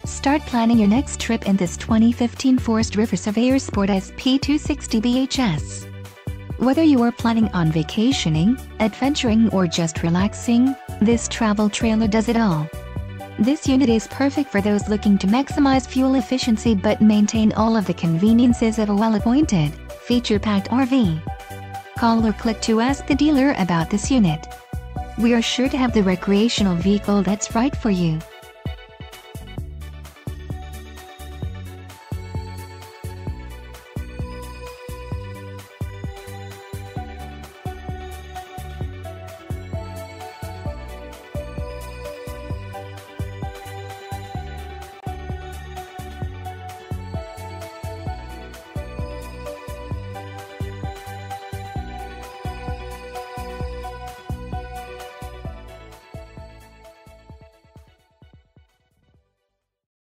Start planning your next trip in this 2015 Forest River Surveyor Sport SP260BHS. Whether you are planning on vacationing, adventuring or just relaxing, this travel trailer does it all. This unit is perfect for those looking to maximize fuel efficiency but maintain all of the conveniences of a well-appointed, feature-packed RV. Call or click to ask the dealer about this unit. We are sure to have the recreational vehicle that's right for you.